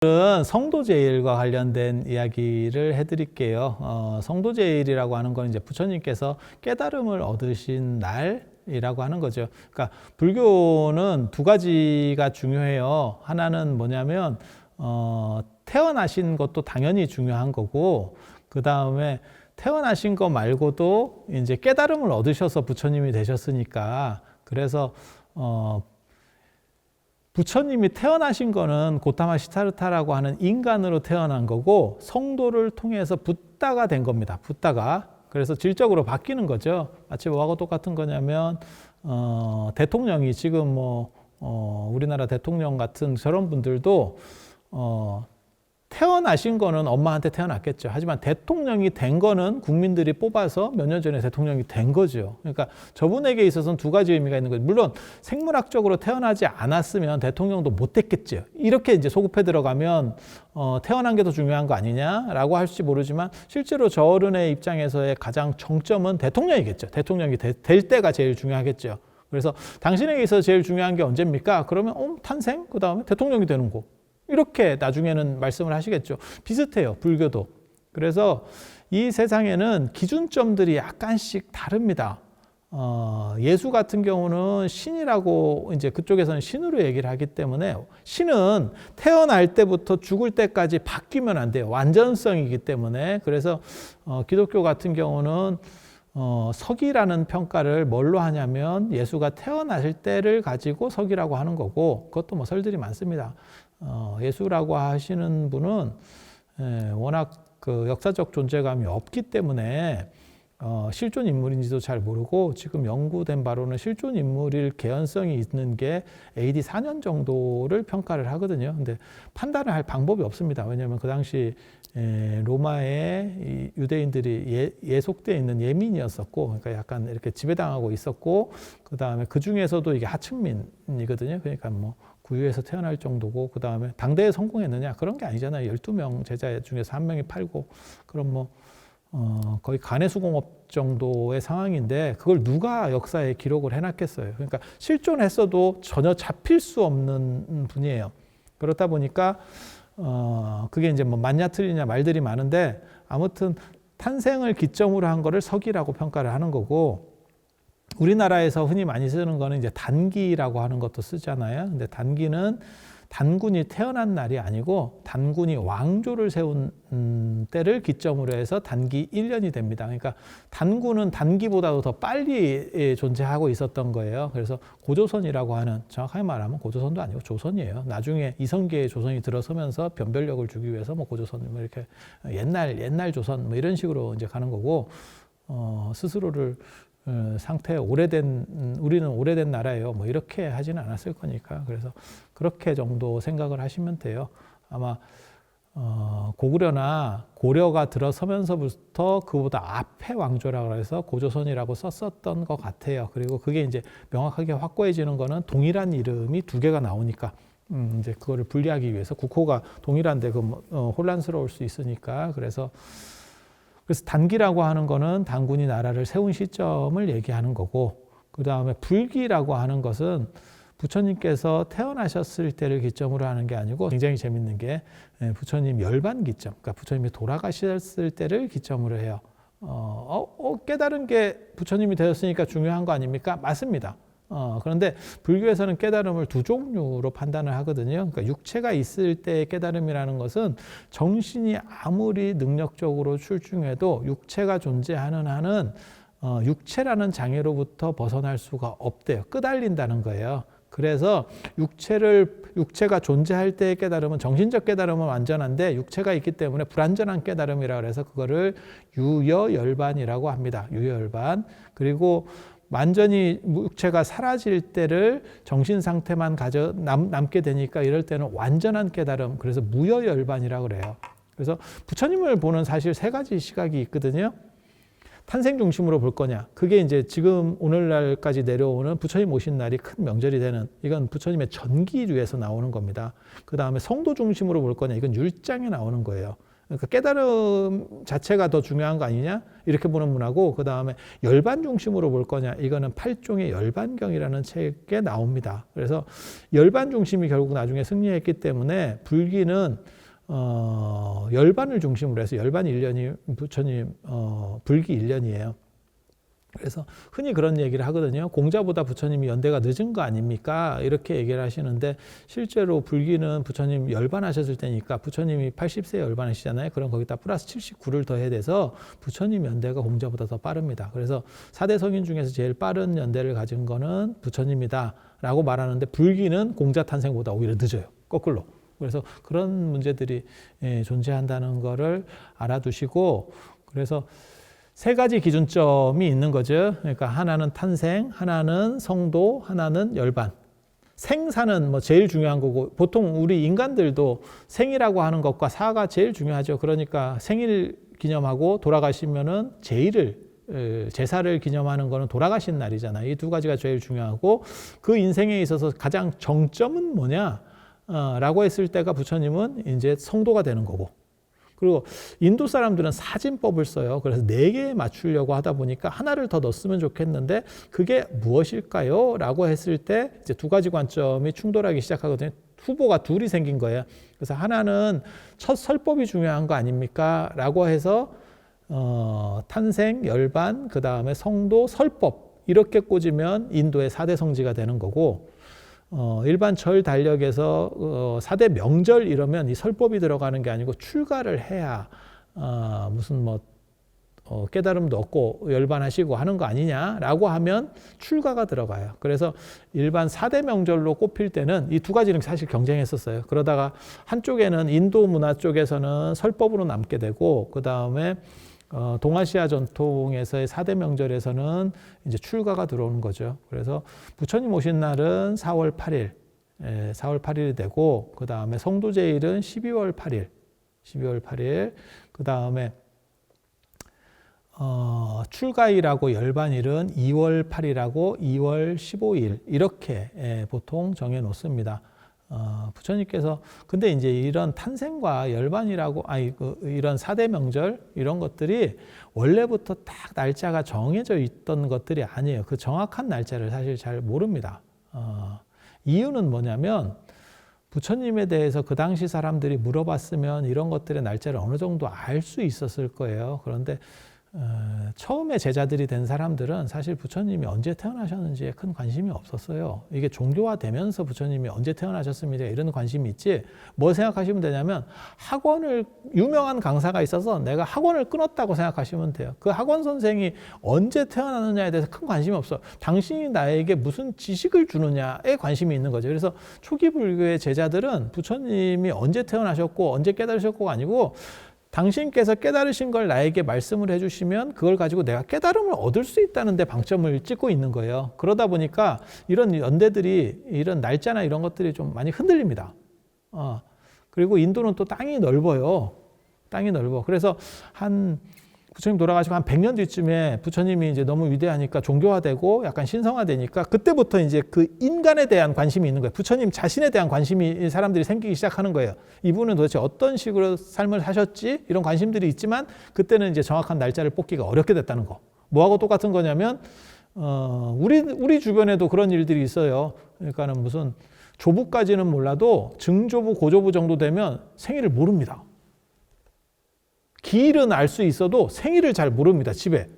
오늘은 성도제일과 관련된 이야기를 해드릴게요. 성도제일이라고 하는 건 이제 부처님께서 깨달음을 얻으신 날이라고 하는 거죠. 그러니까 불교는 두 가지가 중요해요. 하나는 뭐냐면 태어나신 것도 당연히 중요한 거고, 그 다음에 태어나신 거 말고도 이제 깨달음을 얻으셔서 부처님이 되셨으니까, 그래서 부처님이 태어나신 거는 고타마 시타르타라고 하는 인간으로 태어난 거고, 성도를 통해서 붓다가 된 겁니다. 붓다가. 그래서 질적으로 바뀌는 거죠. 마치 뭐하고 똑같은 거냐면 대통령이 지금 우리나라 대통령 같은 저런 분들도 태어나신 거는 엄마한테 태어났겠죠. 하지만 대통령이 된 거는 국민들이 뽑아서 몇 년 전에 대통령이 된 거죠. 그러니까 저분에게 있어서는 두 가지 의미가 있는 거죠. 물론 생물학적으로 태어나지 않았으면 대통령도 못 됐겠죠. 이렇게 이제 소급해 들어가면 태어난 게 더 중요한 거 아니냐라고 할지 모르지만, 실제로 저 어른의 입장에서의 가장 정점은 대통령이겠죠. 대통령이 될 때가 제일 중요하겠죠. 그래서 당신에게 있어서 제일 중요한 게 언제입니까? 그러면 탄생, 그 다음에 대통령이 되는 거. 이렇게 나중에는 말씀을 하시겠죠. 비슷해요, 불교도. 그래서 이 세상에는 기준점들이 약간씩 다릅니다. 예수 같은 경우는 신이라고 이제 그쪽에서는 신으로 얘기를 하기 때문에, 신은 태어날 때부터 죽을 때까지 바뀌면 안 돼요. 완전성이기 때문에. 그래서 기독교 같은 경우는 서기라는 평가를 뭘로 하냐면 예수가 태어나실 때를 가지고 서기라고 하는 거고, 그것도 뭐 설들이 많습니다. 예수라고 하시는 분은 워낙 그 역사적 존재감이 없기 때문에 실존 인물인지도 잘 모르고, 지금 연구된 바로는 실존 인물일 개연성이 있는 게 AD 4년 정도를 평가를 하거든요. 근데 판단을 할 방법이 없습니다. 왜냐하면 그 당시 로마의 유대인들이 예속되어 있는 예민이었었고, 그러니까 약간 이렇게 지배당하고 있었고, 그 다음에 그 중에서도 이게 하층민이거든요. 그러니까 뭐 구유에서 태어날 정도고, 그 다음에 당대에 성공했느냐, 그런 게 아니잖아요. 12명 제자 중에서 한 명이 팔고, 그럼 거의 간해수공업 정도의 상황인데, 그걸 누가 역사에 기록을 해놨겠어요. 그러니까 실존했어도 전혀 잡힐 수 없는 분이에요. 그렇다 보니까 그게 이제 뭐 맞냐 틀리냐 말들이 많은데, 아무튼 탄생을 기점으로 한 거를 서기라고 평가를 하는 거고, 우리나라에서 흔히 많이 쓰는 거는 이제 단기라고 하는 것도 쓰잖아요. 근데 단기는 단군이 태어난 날이 아니고 단군이 왕조를 세운 때를 기점으로 해서 단기 1년이 됩니다. 그러니까 단군은 단기보다도 더 빨리 존재하고 있었던 거예요. 그래서 고조선이라고 하는, 정확하게 말하면 고조선도 아니고 조선이에요. 나중에 이성계의 조선이 들어서면서 변별력을 주기 위해서 뭐 고조선, 뭐 이렇게 옛날 조선 뭐 이런 식으로 이제 가는 거고, 스스로를 상태 우리는 오래된 나라예요, 뭐 이렇게 하지는 않았을 거니까. 그래서 그렇게 정도 생각을 하시면 돼요. 아마 고구려나 고려가 들어서면서부터 그보다 앞에 왕조라고 해서 고조선이라고 썼었던 것 같아요. 그리고 그게 이제 명확하게 확고해지는 거는 동일한 이름이 두 개가 나오니까, 이제 그거를 분리하기 위해서, 국호가 동일한데 혼란스러울 수 있으니까. 그래서 단기라고 하는 거는 단군이 나라를 세운 시점을 얘기하는 거고, 그 다음에 불기라고 하는 것은 부처님께서 태어나셨을 때를 기점으로 하는 게 아니고, 굉장히 재밌는 게 부처님 열반 기점, 그러니까 부처님이 돌아가셨을 때를 기점으로 해요. 깨달은 게 부처님이 되었으니까 중요한 거 아닙니까? 맞습니다. 그런데 불교에서는 깨달음을 두 종류로 판단을 하거든요. 그러니까 육체가 있을 때의 깨달음이라는 것은 정신이 아무리 능력적으로 출중해도 육체가 존재하는 한은 육체라는 장애로부터 벗어날 수가 없대요. 끄달린다는 거예요. 그래서 육체가 존재할 때의 깨달음은, 정신적 깨달음은 완전한데 육체가 있기 때문에 불완전한 깨달음이라 그래서 그거를 유여열반이라고 합니다. 유여열반. 그리고 완전히 육체가 사라질 때를 정신 상태만 남게 되니까, 이럴 때는 완전한 깨달음, 그래서 무여열반이라고 그래요. 그래서 부처님을 보는 사실 세 가지 시각이 있거든요. 탄생 중심으로 볼 거냐, 그게 이제 지금 오늘날까지 내려오는 부처님 오신 날이 큰 명절이 되는, 이건 부처님의 전기류에서 나오는 겁니다. 그 다음에 성도 중심으로 볼 거냐, 이건 율장에 나오는 거예요. 그러니까 깨달음 자체가 더 중요한 거 아니냐? 이렇게 보는 문화고, 그 다음에 열반 중심으로 볼 거냐? 이거는 팔종의 열반경이라는 책에 나옵니다. 그래서 열반 중심이 결국 나중에 승리했기 때문에 불기는 열반을 중심으로 해서 열반 일련이 부처님 불기 일련이에요. 그래서 흔히 그런 얘기를 하거든요. 공자보다 부처님이 연대가 늦은 거 아닙니까? 이렇게 얘기를 하시는데, 실제로 불기는 부처님 열반하셨을 때니까 부처님이 80세에 열반하시잖아요. 그럼 거기다 플러스 79를 더해야 돼서 부처님 연대가 공자보다 더 빠릅니다. 그래서 4대 성인 중에서 제일 빠른 연대를 가진 거는 부처님이다 라고 말하는데, 불기는 공자 탄생보다 오히려 늦어요. 거꾸로. 그래서 그런 문제들이 존재한다는 거를 알아두시고, 그래서 세 가지 기준점이 있는 거죠. 그러니까 하나는 탄생, 하나는 성도, 하나는 열반. 생사는 뭐 제일 중요한 거고, 보통 우리 인간들도 생이라고 하는 것과 사가 제일 중요하죠. 그러니까 생일 기념하고 돌아가시면은 제사를 기념하는 거는 돌아가신 날이잖아요. 이 두 가지가 제일 중요하고, 그 인생에 있어서 가장 정점은 뭐냐? 라고 했을 때가 부처님은 이제 성도가 되는 거고, 그리고 인도 사람들은 사진법을 써요. 그래서 4개에 맞추려고 하다 보니까 하나를 더 넣었으면 좋겠는데 그게 무엇일까요? 라고 했을 때 이제 두 가지 관점이 충돌하기 시작하거든요. 후보가 둘이 생긴 거예요. 그래서 하나는 첫 설법이 중요한 거 아닙니까? 라고 해서 탄생, 열반, 그 다음에 성도, 설법 이렇게 꽂으면 인도의 4대 성지가 되는 거고, 일반 절 달력에서 4대 명절 이러면 이 설법이 들어가는 게 아니고 출가를 해야 무슨 뭐 깨달음도 얻고 열반하시고 하는 거 아니냐라고 하면 출가가 들어가요. 그래서 일반 4대 명절로 꼽힐 때는 이 두 가지는 사실 경쟁했었어요. 그러다가 한쪽에는 인도 문화 쪽에서는 설법으로 남게 되고, 그 다음에 동아시아 전통에서의 4대 명절에서는 이제 출가가 들어오는 거죠. 그래서 부처님 오신 날은 4월 8일, 4월 8일이 되고, 그 다음에 성도제일은 12월 8일, 그 다음에 출가일하고 열반일은 2월 8일하고 2월 15일 이렇게 보통 정해 놓습니다. 부처님께서 근데 이제 이런 탄생과 열반이라고 이런 4대 명절 이런 것들이 원래부터 딱 날짜가 정해져 있던 것들이 아니에요. 그 정확한 날짜를 사실 잘 모릅니다. 이유는 뭐냐면 부처님에 대해서 그 당시 사람들이 물어봤으면 이런 것들의 날짜를 어느 정도 알 수 있었을 거예요. 그런데 처음에 제자들이 된 사람들은 사실 부처님이 언제 태어나셨는지에 큰 관심이 없었어요. 이게 종교화되면서 부처님이 언제 태어나셨습니다 이런 관심이 있지, 뭐 생각하시면 되냐면 유명한 강사가 있어서 내가 학원을 끊었다고 생각하시면 돼요. 그 학원 선생이 언제 태어나느냐에 대해서 큰 관심이 없어요. 당신이 나에게 무슨 지식을 주느냐에 관심이 있는 거죠. 그래서 초기 불교의 제자들은 부처님이 언제 태어나셨고 언제 깨달으셨고가 아니고, 당신께서 깨달으신 걸 나에게 말씀을 해주시면 그걸 가지고 내가 깨달음을 얻을 수 있다는 데 방점을 찍고 있는 거예요. 그러다 보니까 이런 연대들이, 이런 날짜나 이런 것들이 좀 많이 흔들립니다. 그리고 인도는 또 땅이 넓어요. 땅이 넓어. 그래서 부처님 돌아가시고 한 100년 뒤쯤에 부처님이 이제 너무 위대하니까 종교화되고 약간 신성화되니까 그때부터 이제 그 인간에 대한 관심이 있는 거예요. 부처님 자신에 대한 관심이 사람들이 생기기 시작하는 거예요. 이분은 도대체 어떤 식으로 삶을 사셨지? 이런 관심들이 있지만 그때는 이제 정확한 날짜를 뽑기가 어렵게 됐다는 거. 뭐하고 똑같은 거냐면 우리 주변에도 그런 일들이 있어요. 그러니까는 무슨 조부까지는 몰라도 증조부, 고조부 정도 되면 생일을 모릅니다. 기일은 알 수 있어도 생일을 잘 모릅니다, 집에.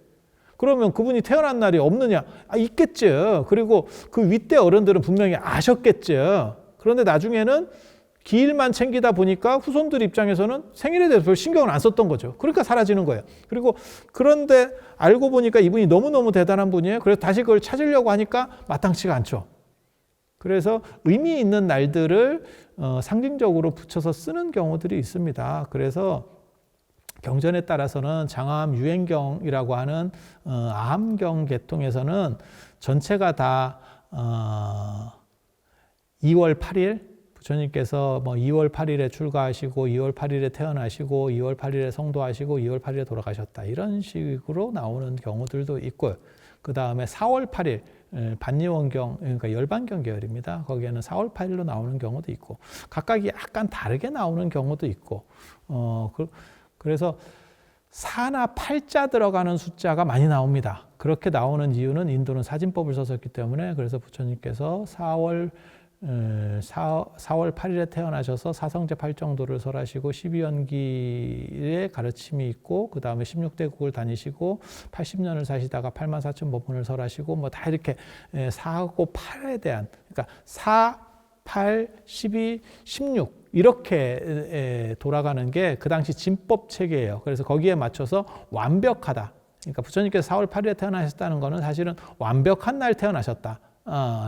그러면 그분이 태어난 날이 없느냐? 있겠죠. 그리고 그 윗대 어른들은 분명히 아셨겠죠. 그런데 나중에는 기일만 챙기다 보니까 후손들 입장에서는 생일에 대해서 별 신경을 안 썼던 거죠. 그러니까 사라지는 거예요. 그리고 그런데 알고 보니까 이분이 너무너무 대단한 분이에요. 그래서 다시 그걸 찾으려고 하니까 마땅치가 않죠. 그래서 의미 있는 날들을 상징적으로 붙여서 쓰는 경우들이 있습니다. 그래서 경전에 따라서는 장암 유행경이라고 하는 아함경 계통에서는 전체가 다 2월 8일 부처님께서 뭐 2월 8일에 출가하시고 2월 8일에 태어나시고 2월 8일에 성도하시고 2월 8일에 돌아가셨다 이런 식으로 나오는 경우들도 있고요. 그 다음에 4월 8일 반니원경, 그러니까 열반경 계열입니다. 거기에는 4월 8일로 나오는 경우도 있고 각각이 약간 다르게 나오는 경우도 있고 그래서 사나 팔자 들어가는 숫자가 많이 나옵니다. 그렇게 나오는 이유는 인도는 사진법을 썼었기 때문에. 그래서 부처님께서 4월 8일에 태어나셔서 사성제 8정도를 설하시고 12연기의 가르침이 있고 그 다음에 16대국을 다니시고 80년을 사시다가 84,000법문을 설하시고 뭐 다 이렇게 4하고 8에 대한, 그러니까 4, 8, 12, 16 이렇게 돌아가는 게 그 당시 진법 체계예요. 그래서 거기에 맞춰서 완벽하다. 그러니까 부처님께서 4월 8일에 태어나셨다는 거는 사실은 완벽한 날 태어나셨다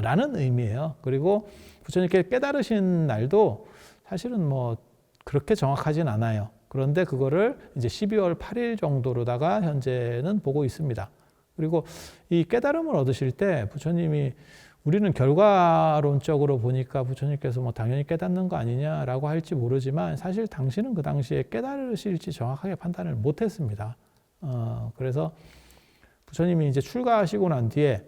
라는 의미예요. 그리고 부처님께 깨달으신 날도 사실은 뭐 그렇게 정확하진 않아요. 그런데 그거를 이제 12월 8일 정도로다가 현재는 보고 있습니다. 그리고 이 깨달음을 얻으실 때 부처님이, 우리는 결과론적으로 보니까 부처님께서 뭐 당연히 깨닫는 거 아니냐라고 할지 모르지만 사실 당신은 그 당시에 깨달으실지 정확하게 판단을 못했습니다. 그래서 부처님이 이제 출가하시고 난 뒤에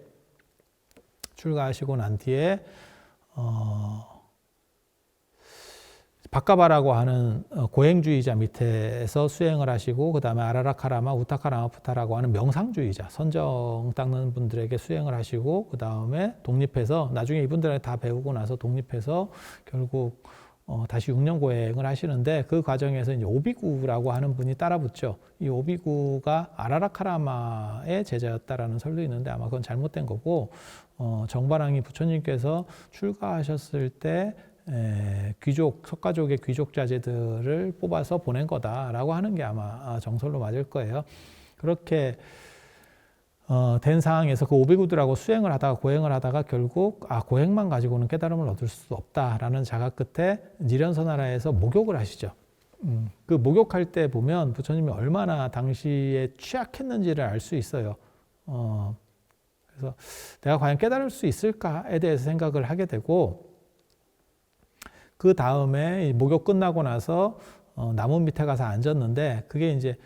바카바라고 하는 고행주의자 밑에서 수행을 하시고, 그 다음에 아라라카라마, 우타카라마푸타라고 하는 명상주의자, 선정 닦는 분들에게 수행을 하시고, 그 다음에 독립해서, 나중에 이분들한테 다 배우고 나서 독립해서 결국 다시 6년 고행을 하시는데, 그 과정에서 이제 오비구라고 하는 분이 따라붙죠. 이 오비구가 아라라카라마의 제자였다라는 설도 있는데 아마 그건 잘못된 거고, 정바랑이 부처님께서 출가하셨을 때 석가족의 귀족 자제들을 뽑아서 보낸 거다라고 하는 게 아마 정설로 맞을 거예요. 그렇게 된 상황에서 그 오비구들하고 수행을 하다가 고행을 하다가 결국 고행만 가지고는 깨달음을 얻을 수 없다라는 자각 끝에 니련서나라에서 목욕을 하시죠. 그 목욕할 때 보면 부처님이 얼마나 당시에 취약했는지를 알 수 있어요. 그래서 내가 과연 깨달을 수 있을까에 대해서 생각을 하게 되고, 그 다음에 목욕 끝나고 나서 나무 밑에 가서 앉았는데, 그게 이제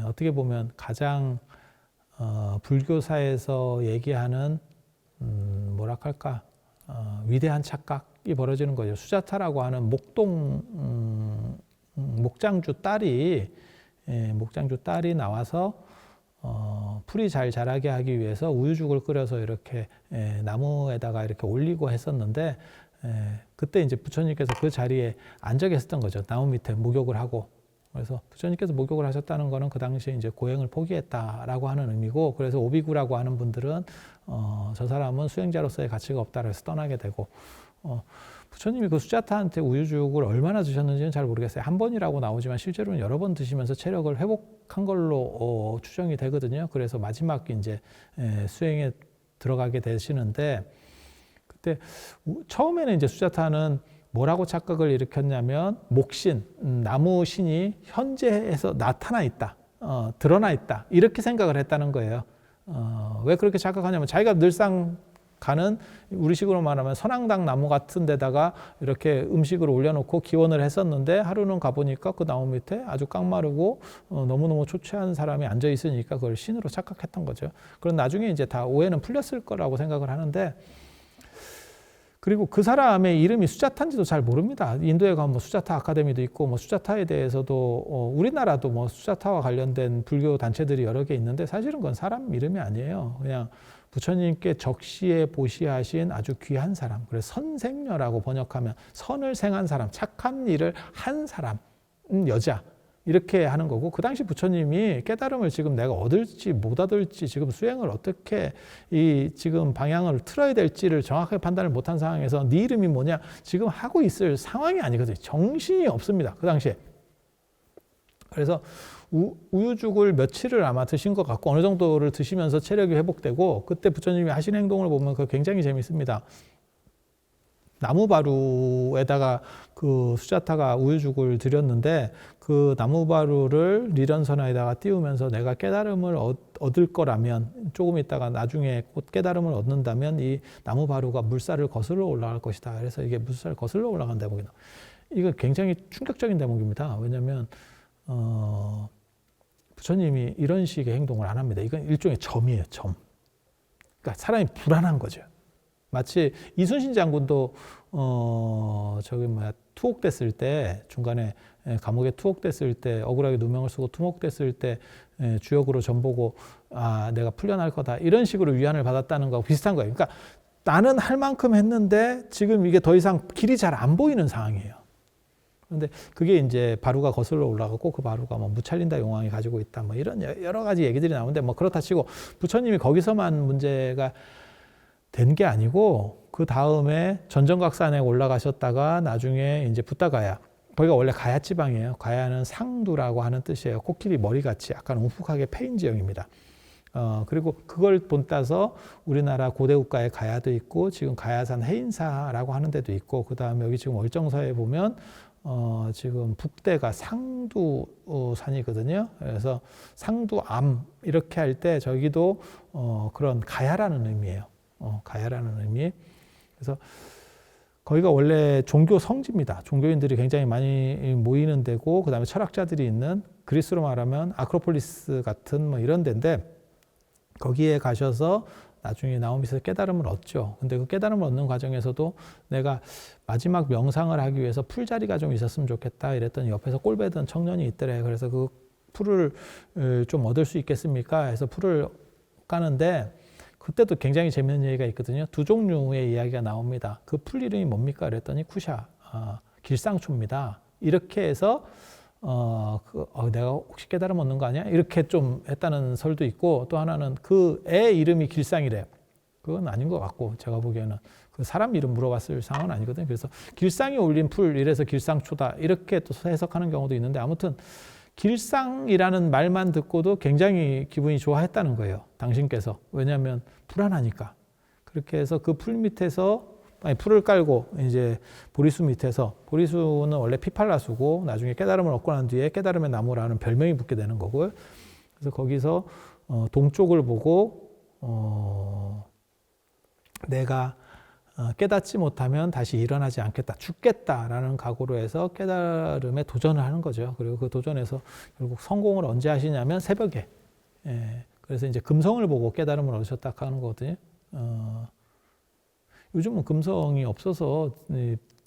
어떻게 보면 가장 불교사에서 얘기하는 뭐랄까 위대한 착각이 벌어지는 거죠. 수자타라고 하는 목장주 딸이 나와서 풀이 잘 자라게 하기 위해서 우유죽을 끓여서 이렇게 나무에다가 이렇게 올리고 했었는데, 그때 이제 부처님께서 그 자리에 앉아 계셨던 거죠. 나무 밑에 목욕을 하고. 그래서 부처님께서 목욕을 하셨다는 거는 그 당시에 이제 고행을 포기했다라고 하는 의미고, 그래서 오비구라고 하는 분들은 저 사람은 수행자로서의 가치가 없다고 해서 떠나게 되고, 부처님이 그 수자타한테 우유죽을 얼마나 드셨는지는 잘 모르겠어요. 한 번이라고 나오지만 실제로는 여러 번 드시면서 체력을 회복한 걸로 추정이 되거든요. 그래서 마지막 이제 수행에 들어가게 되시는데, 그때 처음에는 이제 수자타는 뭐라고 착각을 일으켰냐면, 목신, 나무 신이 현재에서 나타나 있다, 드러나 있다, 이렇게 생각을 했다는 거예요. 왜 그렇게 착각하냐면, 자기가 늘상 가는, 우리식으로 말하면 선앙당 나무 같은 데다가 이렇게 음식을 올려놓고 기원을 했었는데, 하루는 가보니까 그 나무 밑에 아주 깡마르고 너무너무 초췌한 사람이 앉아 있으니까 그걸 신으로 착각했던 거죠. 그런 나중에 이제 다 오해는 풀렸을 거라고 생각을 하는데, 그리고 그 사람의 이름이 수자타인지도 잘 모릅니다. 인도에 가면 뭐 수자타 아카데미도 있고, 뭐 수자타에 대해서도 우리나라도 뭐 수자타와 관련된 불교 단체들이 여러 개 있는데, 사실은 그건 사람 이름이 아니에요. 그냥 부처님께 적시에 보시하신 아주 귀한 사람, 그래서 선생녀라고 번역하면 선을 생한 사람, 착한 일을 한 사람, 여자, 이렇게 하는 거고, 그 당시 부처님이 깨달음을 지금 내가 얻을지 못 얻을지, 지금 수행을 어떻게 지금 방향을 틀어야 될지를 정확하게 판단을 못한 상황에서 네 이름이 뭐냐 지금 하고 있을 상황이 아니거든요. 정신이 없습니다, 그 당시에. 그래서 우유죽을 며칠을 아마 드신 것 같고, 어느 정도를 드시면서 체력이 회복되고, 그때 부처님이 하신 행동을 보면 그거 굉장히 재밌습니다. 나무바루에다가 그 수자타가 우유죽을 드렸는데, 그 나무바루를 리련선에다가 띄우면서 내가 깨달음을 얻을 거라면, 조금 있다가 나중에 곧 깨달음을 얻는다면 이 나무바루가 물살을 거슬러 올라갈 것이다. 그래서 이게 물살을 거슬러 올라간 대목이다. 이거 굉장히 충격적인 대목입니다. 왜냐하면 부처님이 이런 식의 행동을 안 합니다. 이건 일종의 점이에요, 점. 그러니까 사람이 불안한 거죠. 마치 이순신 장군도 투옥됐을 때, 중간에 감옥에 투옥됐을 때, 억울하게 누명을 쓰고 투옥됐을 때 주역으로 전보고 내가 풀려날 거다, 이런 식으로 위안을 받았다는 거하고 비슷한 거예요. 그러니까 나는 할 만큼 했는데 지금 이게 더 이상 길이 잘 안 보이는 상황이에요. 그런데 그게 이제 바루가 거슬러 올라가고, 그 바루가 뭐 무찰린다 용왕이 가지고 있다, 뭐 이런 여러 가지 얘기들이 나오는데, 뭐 그렇다 치고 부처님이 거기서만 문제가 된 게 아니고, 그 다음에 전정각산에 올라가셨다가 나중에 이제 붓다가야, 거기가 원래 가야 지방이에요. 가야는 상두라고 하는 뜻이에요. 코끼리 머리같이 약간 움푹하게 패인 지형입니다. 그리고 그걸 본따서 우리나라 고대 국가의 가야도 있고, 지금 가야산 해인사라고 하는 데도 있고, 그 다음에 여기 지금 월정사에 보면 지금 북대가 상두산이거든요. 그래서 상두암 이렇게 할 때 저기도 그런 가야라는 의미예요. 가야라는 의미. 그래서 거기가 원래 종교 성지입니다. 종교인들이 굉장히 많이 모이는 데고, 그 다음에 철학자들이 있는, 그리스로 말하면 아크로폴리스 같은 뭐 이런 데인데, 거기에 가셔서 나중에 나오미에서 깨달음을 얻죠. 근데 그 깨달음을 얻는 과정에서도 내가 마지막 명상을 하기 위해서 풀자리가 좀 있었으면 좋겠다 이랬더니 옆에서 꼴배던 청년이 있더래. 그래서 그 풀을 좀 얻을 수 있겠습니까? 해서 풀을 까는데, 그때도 굉장히 재미있는 얘기가 있거든요. 두 종류의 이야기가 나옵니다. 그 풀 이름이 뭡니까? 그랬더니 쿠샤, 길상초입니다. 이렇게 해서 내가 혹시 깨달음 얻는 거 아니야? 이렇게 좀 했다는 설도 있고, 또 하나는 그 애 이름이 길상이래. 그건 아닌 것 같고, 제가 보기에는 그 사람 이름 물어봤을 상황은 아니거든요. 그래서 길상이 올린 풀, 이래서 길상초다, 이렇게 또 해석하는 경우도 있는데, 아무튼 길상이라는 말만 듣고도 굉장히 기분이 좋아했다는 거예요, 당신께서. 왜냐하면 불안하니까. 그렇게 해서 그 풀 밑에서, 풀을 깔고 이제 보리수 밑에서, 보리수는 원래 피팔라수고 나중에 깨달음을 얻고 난 뒤에 깨달음의 나무라는 별명이 붙게 되는 거고요. 그래서 거기서 동쪽을 보고 내가 깨닫지 못하면 다시 일어나지 않겠다, 죽겠다라는 각오로 해서 깨달음에 도전을 하는 거죠. 그리고 그 도전에서 결국 성공을 언제 하시냐면 새벽에. 그래서 이제 금성을 보고 깨달음을 얻으셨다 하는 거거든요. 요즘은 금성이 없어서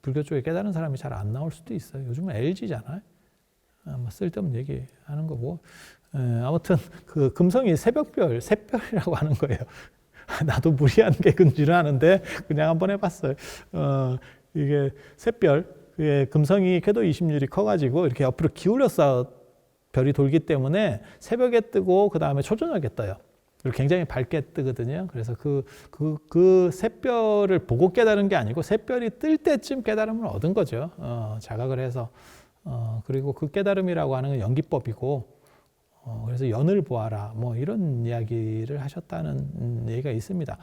불교 쪽에 깨달은 사람이 잘 안 나올 수도 있어요. 요즘은 LG잖아요. 쓸데없는 얘기 하는 거고. 아무튼 그 금성이 새별이라고 하는 거예요. 나도 무리한 개근지를 하는데 그냥 한번 해봤어요. 이게 샛별, 금성이 궤도 20률이 커가지고 이렇게 옆으로 기울여서 별이 돌기 때문에 새벽에 뜨고 그 다음에 초저녁에 떠요. 그리고 굉장히 밝게 뜨거든요. 그래서 그 샛별을 보고 깨달은 게 아니고 샛별이 뜰 때쯤 깨달음을 얻은 거죠. 자각을 해서. 그리고 그 깨달음이라고 하는 건 연기법이고, 그래서 연을 보아라, 뭐 이런 이야기를 하셨다는 얘기가 있습니다.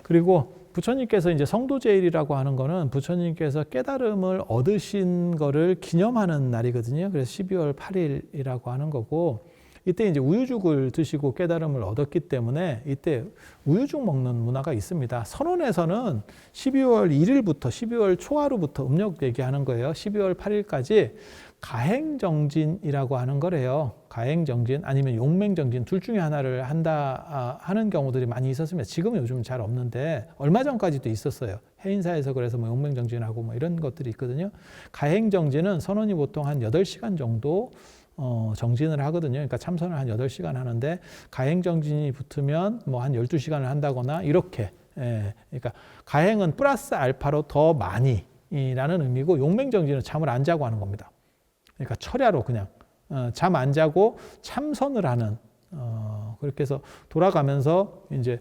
그리고 부처님께서 이제 성도제일이라고 하는 거는 부처님께서 깨달음을 얻으신 거를 기념하는 날이거든요. 그래서 12월 8일이라고 하는 거고, 이때 이제 우유죽을 드시고 깨달음을 얻었기 때문에 이때 우유죽 먹는 문화가 있습니다. 선원에서는 12월 1일부터 12월 초하루부터 음력 얘기하는 거예요. 12월 8일까지 가행정진이라고 하는 거래요. 가행정진 아니면 용맹정진 둘 중에 하나를 하는 경우들이 많이 있었습니다. 지금은 요즘 잘 없는데 얼마 전까지도 있었어요. 해인사에서 그래서 뭐 용맹정진하고 뭐 이런 것들이 있거든요. 가행정진은 선원이 보통 한 8시간 정도 정진을 하거든요. 그러니까 참선을 한 8시간 하는데 가행정진이 붙으면 뭐 한 12시간을 한다거나 이렇게. 그러니까 가행은 플러스 알파로 더 많이 라는 의미고, 용맹정진은 잠을 안 자고 하는 겁니다. 그러니까 철야로 그냥 잠 안 자고 참선을 하는, 그렇게 해서 돌아가면서 이제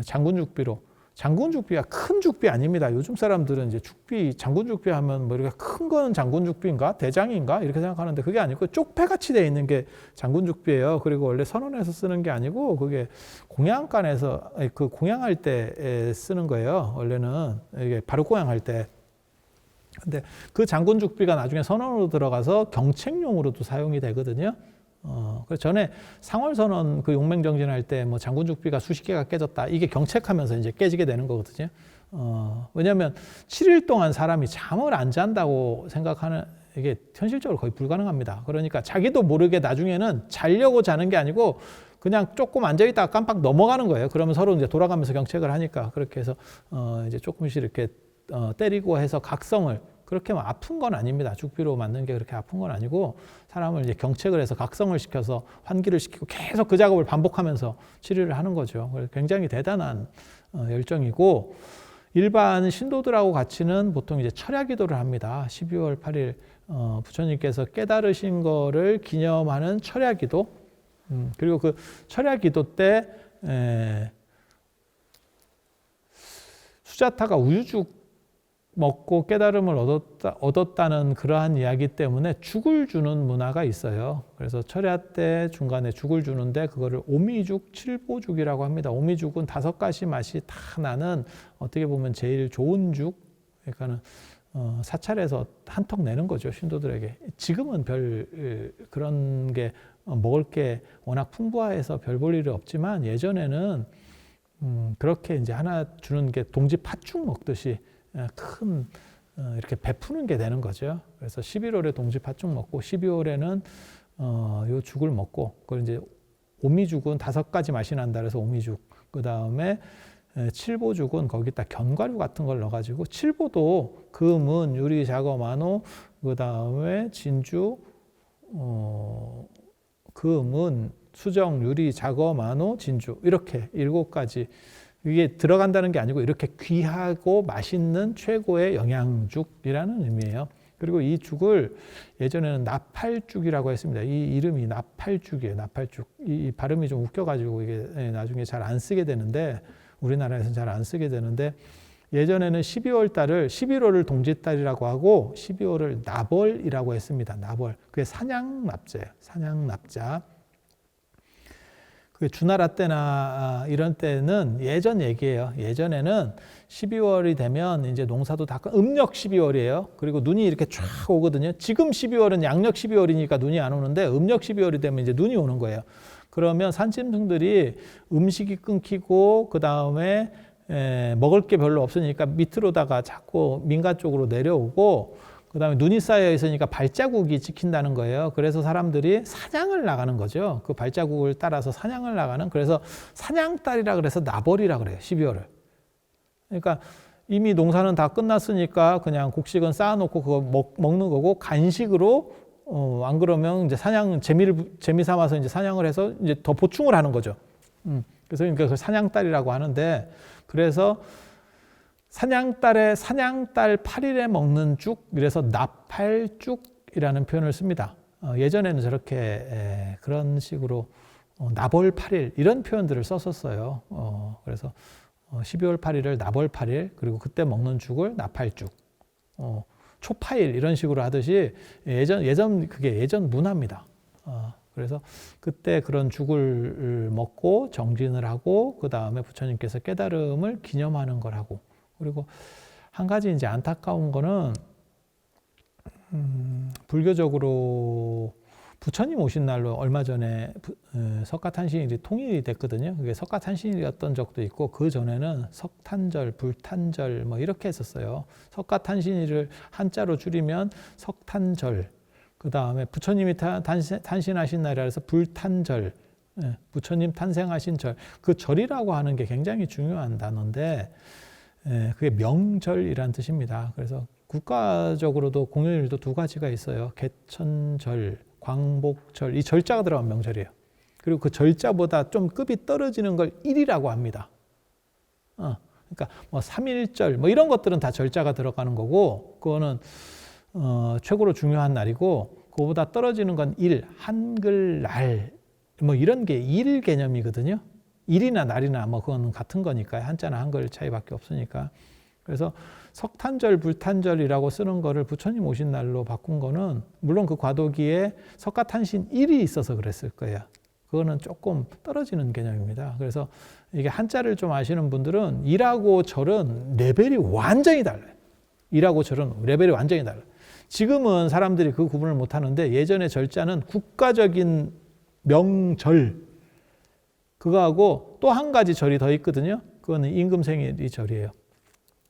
장군죽비로, 장군죽비가 큰 죽비 아닙니다. 요즘 사람들은 이제 죽비, 장군죽비 하면 뭐 이렇게 큰 거는 장군죽비인가 대장인가 이렇게 생각하는데 그게 아니고 쪽패같이 되어 있는 게 장군죽비예요. 그리고 원래 선원에서 쓰는 게 아니고 그게 공양간에서 그 공양할 때 쓰는 거예요. 원래는 이게 바로 공양할 때. 근데 그 장군죽비가 나중에 선원으로 들어가서 경책용으로도 사용이 되거든요. 그래서 전에 상월선언 그 용맹정진할 때 뭐 장군죽비가 수십 개가 깨졌다, 이게 경책하면서 이제 깨지게 되는 거거든요. 왜냐하면 7일 동안 사람이 잠을 안 잔다고 생각하는, 이게 현실적으로 거의 불가능합니다. 그러니까 자기도 모르게 나중에는 자려고 자는 게 아니고 그냥 조금 앉아있다가 깜빡 넘어가는 거예요. 그러면 서로 이제 돌아가면서 경책을 하니까 그렇게 해서 이제 조금씩 이렇게 때리고 해서 각성을, 그렇게 아픈 건 아닙니다. 죽비로 맞는 게 그렇게 아픈 건 아니고 사람을 이제 경책을 해서 각성을 시켜서 환기를 시키고 계속 그 작업을 반복하면서 치료를 하는 거죠. 그래서 굉장히 대단한 열정이고, 일반 신도들하고 같이는 보통 이제 철야 기도를 합니다. 12월 8일 부처님께서 깨달으신 거를 기념하는 철야 기도. 그리고 그 철야 기도 때 수자타가 우유죽 먹고 깨달음을 얻었다는 그러한 이야기 때문에 죽을 주는 문화가 있어요. 그래서 철야 때 중간에 죽을 주는데 그거를 오미죽, 칠보죽이라고 합니다. 오미죽은 5가지 맛이 다 나는 어떻게 보면 제일 좋은 죽, 그러니까는 사찰에서 한턱 내는 거죠, 신도들에게. 지금은 별 그런 게 먹을 게 워낙 풍부해서 별 볼 일이 없지만, 예전에는 그렇게 이제 하나 주는 게 동지 팥죽 먹듯이 큰 이렇게 베푸는 게 되는 거죠. 그래서 11월에 동지 팥죽 먹고 12월에는 요 죽을 먹고, 그걸 이제 오미죽은 5가지 맛이 난다 그래서 오미죽. 그 다음에 칠보죽은 거기다 견과류 같은 걸 넣어가지고, 칠보도 금은, 유리, 자거, 만호, 그 다음에 진주, 금은, 수정, 유리, 자거, 만호, 진주, 이렇게 7가지. 이게 들어간다는 게 아니고 이렇게 귀하고 맛있는 최고의 영양죽이라는 의미예요. 그리고 이 죽을 예전에는 나팔죽이라고 했습니다. 이 이름이 나팔죽이에요. 나팔죽. 이 발음이 좀 웃겨가지고 이게 나중에 잘 안 쓰게 되는데, 우리나라에서는 잘 안 쓰게 되는데, 예전에는 12월 달을 11월을 동짓달이라고 하고 12월을 나벌이라고 했습니다. 나벌. 그게 사냥납자예요. 사냥납자. 주나라 때나 이런 때는 예전 얘기예요. 예전에는 12월이 되면 이제 농사도 다 음력 12월이에요. 그리고 눈이 이렇게 쫙 오거든요. 지금 12월은 양력 12월이니까 눈이 안 오는데, 음력 12월이 되면 이제 눈이 오는 거예요. 그러면 산짐승들이 음식이 끊기고 그 다음에 먹을 게 별로 없으니까 밑으로다가 자꾸 민가 쪽으로 내려오고, 그 다음에 눈이 쌓여 있으니까 발자국이 찍힌다는 거예요. 그래서 사람들이 사냥을 나가는 거죠. 그 발자국을 따라서 사냥을 나가는, 그래서 사냥달이라 그래서 나벌이라 그래요, 12월을. 그러니까 이미 농사는 다 끝났으니까 그냥 곡식은 쌓아놓고 그거 먹는 거고, 간식으로 안 그러면 이제 사냥 재미 삼아서 이제 사냥을 해서 이제 더 보충을 하는 거죠. 그래서 그러니까 그 사냥달이라고 하는데, 그래서 사냥달 8일에 먹는 죽, 그래서 나팔죽이라는 표현을 씁니다. 예전에는 저렇게 그런 식으로 나벌 8일 이런 표현들을 썼었어요. 그래서 12월 8일을 나벌 8일, 그리고 그때 먹는 죽을 나팔죽, 초파일 이런 식으로 하듯이 그게 예전 문화입니다. 그래서 그때 그런 죽을 먹고 정진을 하고, 그 다음에 부처님께서 깨달음을 기념하는 걸 하고, 그리고 한 가지 이제 안타까운 거는 불교적으로 부처님 오신 날로 얼마 전에 석가탄신일이 통일이 됐거든요. 그게 석가탄신일이었던 적도 있고, 그 전에는 석탄절, 불탄절 뭐 이렇게 했었어요. 석가탄신일을 한자로 줄이면 석탄절, 그 다음에 부처님이 탄신하신 날이라 해서 불탄절, 부처님 탄생하신 절, 그 절이라고 하는 게 굉장히 중요한 단어인데, 그게 명절이란 뜻입니다. 그래서 국가적으로도 공휴일도 2가지가 있어요. 개천절, 광복절, 이 절자가 들어간 명절이에요. 그리고 그 절자보다 좀 급이 떨어지는 걸 일이라고 합니다. 그러니까 뭐 3.1절 뭐 이런 것들은 다 절자가 들어가는 거고, 그거는 최고로 중요한 날이고, 그거보다 떨어지는 건 일, 한글날 뭐 이런 게 일 개념이거든요. 일이나 날이나 뭐 그건 같은 거니까, 한자나 한글 차이밖에 없으니까. 그래서 석탄절, 불탄절이라고 쓰는 거를 부처님 오신 날로 바꾼 거는, 물론 그 과도기에 석가탄신일이 있어서 그랬을 거예요. 그거는 조금 떨어지는 개념입니다. 그래서 이게 한자를 좀 아시는 분들은 일하고 절은 레벨이 완전히 달라요. 일하고 절은 레벨이 완전히 달라요. 지금은 사람들이 그 구분을 못 하는데, 예전에 절자는 국가적인 명절, 그거하고 또 한 가지 절이 더 있거든요. 그거는 임금생일이 절이에요.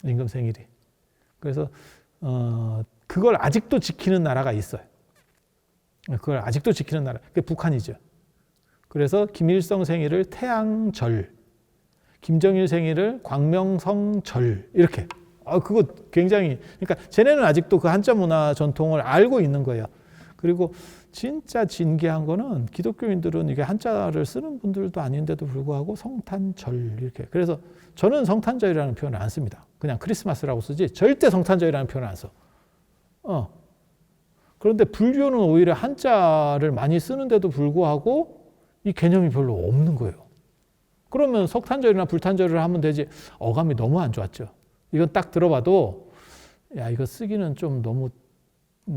임금생일이. 그래서 그걸 아직도 지키는 나라가 있어요. 그걸 아직도 지키는 나라. 그게 북한이죠. 그래서 김일성 생일을 태양절, 김정일 생일을 광명성절 이렇게. 그거 굉장히, 그러니까 쟤네는 아직도 그 한자 문화 전통을 알고 있는 거예요. 그리고 진짜 진기한 거는 기독교인들은 이게 한자를 쓰는 분들도 아닌데도 불구하고 성탄절 이렇게. 그래서 저는 성탄절이라는 표현을 안 씁니다. 그냥 크리스마스라고 쓰지 절대 성탄절이라는 표현을 안 써. 그런데 불교는 오히려 한자를 많이 쓰는데도 불구하고 이 개념이 별로 없는 거예요. 그러면 석탄절이나 불탄절을 하면 되지. 어감이 너무 안 좋았죠. 이건 딱 들어봐도 야, 이거 쓰기는 좀 너무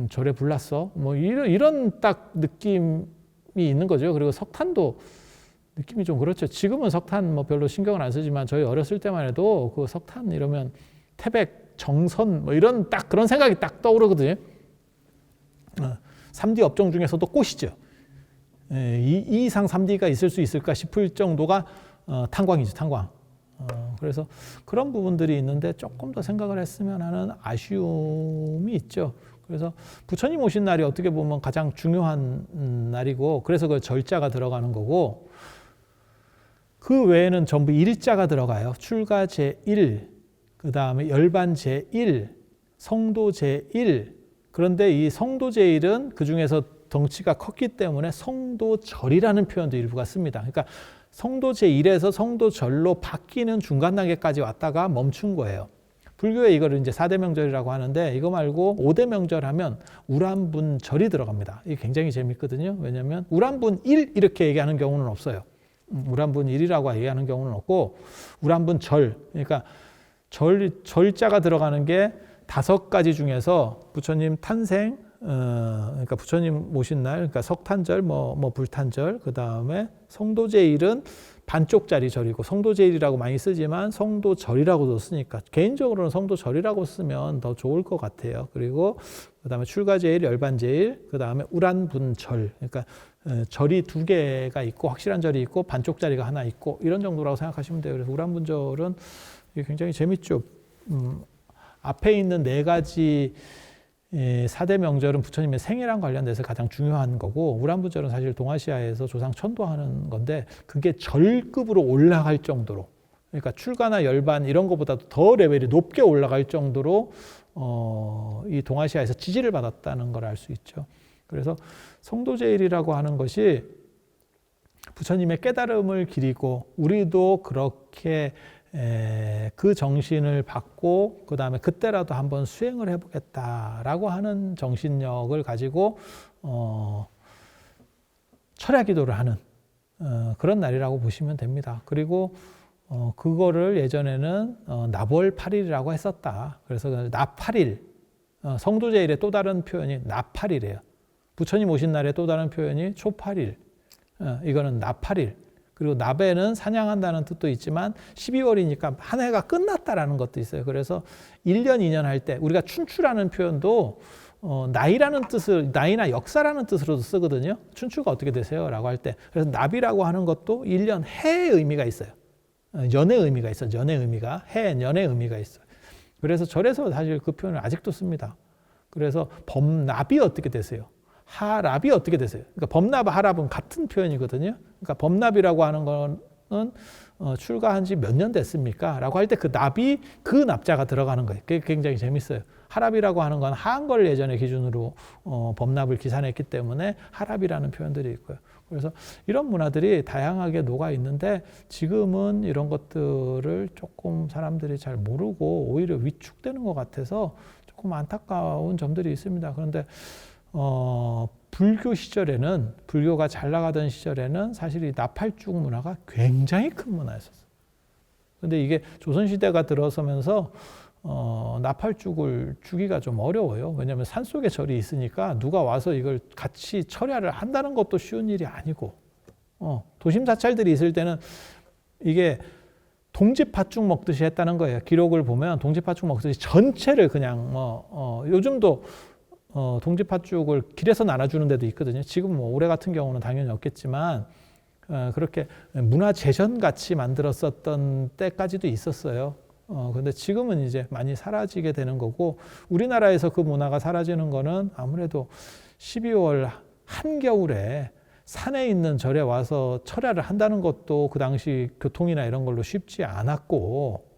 절에 불났어. 뭐 이런 딱 느낌이 있는 거죠. 그리고 석탄도 느낌이 좀 그렇죠. 지금은 석탄 뭐 별로 신경을 안 쓰지만 저희 어렸을 때만 해도 그 석탄 이러면 태백, 정선 뭐 이런 딱 그런 생각이 딱 떠오르거든요. 3D 업종 중에서도 꽃이죠. 이 이상 3D가 있을 수 있을까 싶을 정도가 탄광이죠, 탄광. 그래서 그런 부분들이 있는데 조금 더 생각을 했으면 하는 아쉬움이 있죠. 그래서 부처님 오신 날이 어떻게 보면 가장 중요한 날이고, 그래서 그 절자가 들어가는 거고, 그 외에는 전부 일자가 들어가요. 출가 제1, 그 다음에 열반 제1, 성도 제1. 그런데 이 성도 제1은 그 중에서 덩치가 컸기 때문에 성도절이라는 표현도 일부가 씁니다. 그러니까 성도 제1에서 성도절로 바뀌는 중간 단계까지 왔다가 멈춘 거예요. 불교에 이거를 이제 4대 명절이라고 하는데, 이거 말고 5대 명절 하면 우란분절이 들어갑니다. 이게 굉장히 재밌거든요. 왜냐하면 우란분 1 이렇게 얘기하는 경우는 없어요. 우란분 1이라고 얘기하는 경우는 없고, 우란분절, 그러니까 절자가 들어가는 게 5가지 중에서 부처님 탄생, 그러니까 부처님 모신 날, 그러니까 석탄절, 뭐 불탄절, 그 다음에 성도제일은 반쪽짜리 절이고, 성도제일이라고 많이 쓰지만 성도절이라고도 쓰니까 개인적으로는 성도절이라고 쓰면 더 좋을 것 같아요. 그리고 그 다음에 출가제일, 열반제일, 그 다음에 우란분절, 그러니까 절이 2개가 있고 확실한 절이 있고 반쪽짜리가 하나 있고 이런 정도라고 생각하시면 돼요. 그래서 우란분절은 굉장히 재밌죠. 앞에 있는 4가지 4대 명절은 부처님의 생애랑 관련돼서 가장 중요한 거고, 우란분절은 사실 동아시아에서 조상 천도하는 건데, 그게 절급으로 올라갈 정도로, 그러니까 출가나 열반 이런 것보다도 더 레벨이 높게 올라갈 정도로 이 동아시아에서 지지를 받았다는 걸 알 수 있죠. 그래서 성도제일이라고 하는 것이 부처님의 깨달음을 기리고, 우리도 그렇게 그 정신을 받고 그 다음에 그때라도 한번 수행을 해보겠다라고 하는 정신력을 가지고 철야 기도를 하는 그런 날이라고 보시면 됩니다. 그리고 그거를 예전에는 나벌 8일이라고 했었다. 그래서 나팔일, 성도제일의 또 다른 표현이 나팔이래요. 부처님 오신 날의 또 다른 표현이 초팔일, 이거는 나팔일. 그리고 나배는 사냥한다는 뜻도 있지만 12월이니까 한 해가 끝났다라는 것도 있어요. 그래서 1년, 2년 할 때 우리가 춘추라는 표현도 나이라는 뜻을, 나이나 역사라는 뜻으로도 쓰거든요. 춘추가 어떻게 되세요? 라고 할 때. 그래서 나비라고 하는 것도 1년 해의 의미가 있어요. 연의 의미가 있어요. 연의 의미가, 해, 년의 의미가 있어요. 그래서 절에서 사실 그 표현을 아직도 씁니다. 그래서 범납이 어떻게 되세요? 하랍이 어떻게 되세요? 그러니까 범납, 하랍은 같은 표현이거든요. 그러니까 범납이라고 하는 거는 출가한 지 몇 년 됐습니까? 라고 할 때 그 납이 그 납자가 들어가는 거예요. 그게 굉장히 재밌어요. 하랍이라고 하는 건 한걸 예전에 기준으로 범납을 기산했기 때문에 하랍이라는 표현들이 있고요. 그래서 이런 문화들이 다양하게 녹아 있는데, 지금은 이런 것들을 조금 사람들이 잘 모르고 오히려 위축되는 것 같아서 조금 안타까운 점들이 있습니다. 그런데 불교 시절에는, 불교가 잘 나가던 시절에는 사실 이 나팔죽 문화가 굉장히 큰 문화였었어요. 근데 이게 조선시대가 들어서면서 나팔죽을 주기가 좀 어려워요. 왜냐하면 산속에 절이 있으니까 누가 와서 이걸 같이 철야를 한다는 것도 쉬운 일이 아니고, 도심 사찰들이 있을 때는 이게 동지팥죽 먹듯이 했다는 거예요. 기록을 보면 동지팥죽 먹듯이 전체를 그냥 요즘도 동지팥죽을 길에서 나눠주는 데도 있거든요. 지금 뭐 올해 같은 경우는 당연히 없겠지만 그렇게 문화재전 같이 만들었었던 때까지도 있었어요. 근데 지금은 이제 많이 사라지게 되는 거고, 우리나라에서 그 문화가 사라지는 거는 아무래도 12월 한겨울에 산에 있는 절에 와서 철야를 한다는 것도 그 당시 교통이나 이런 걸로 쉽지 않았고,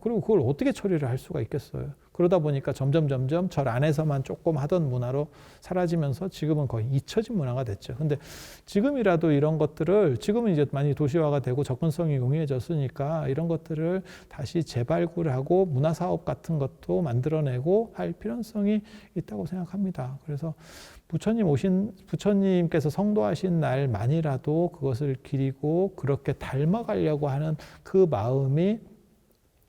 그리고 그걸 어떻게 처리를 할 수가 있겠어요. 그러다 보니까 점점 절 안에서만 조금 하던 문화로 사라지면서 지금은 거의 잊혀진 문화가 됐죠. 근데 지금이라도 이런 것들을, 지금은 이제 많이 도시화가 되고 접근성이 용이해졌으니까 이런 것들을 다시 재발굴하고 문화사업 같은 것도 만들어내고 할 필요성이 있다고 생각합니다. 그래서 부처님께서 성도하신 날만이라도 그것을 기리고 그렇게 닮아가려고 하는 그 마음이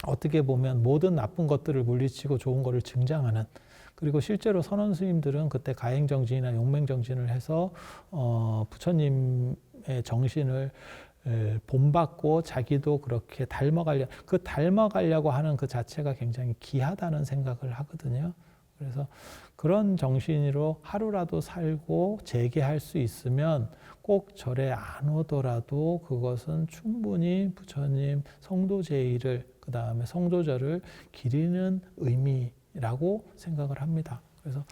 어떻게 보면 모든 나쁜 것들을 물리치고 좋은 것을 증장하는, 그리고 실제로 선원 스님들은 그때 가행정진이나 용맹정진을 해서 부처님의 정신을 본받고 자기도 그렇게 닮아가려고 하는 그 자체가 굉장히 귀하다는 생각을 하거든요. 그래서 그런 정신으로 하루라도 살고 재개할 수 있으면 꼭 절에 안 오더라도 그것은 충분히 부처님 성도제의를, 그 다음에 성도절을 기리는 의미라고 생각을 합니다. 그래서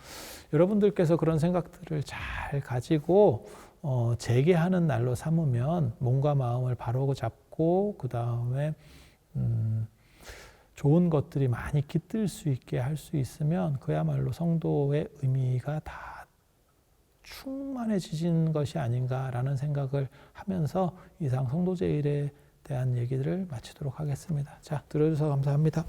여러분들께서 그런 생각들을 잘 가지고 재개하는 날로 삼으면 몸과 마음을 바로 잡고 그 다음에 좋은 것들이 많이 깃들 수 있게 할 수 있으면 그야말로 성도의 의미가 다 충만해지신 것이 아닌가라는 생각을 하면서 이상 성도제일에 대한 얘기들을 마치도록 하겠습니다. 자, 들어주셔서 감사합니다.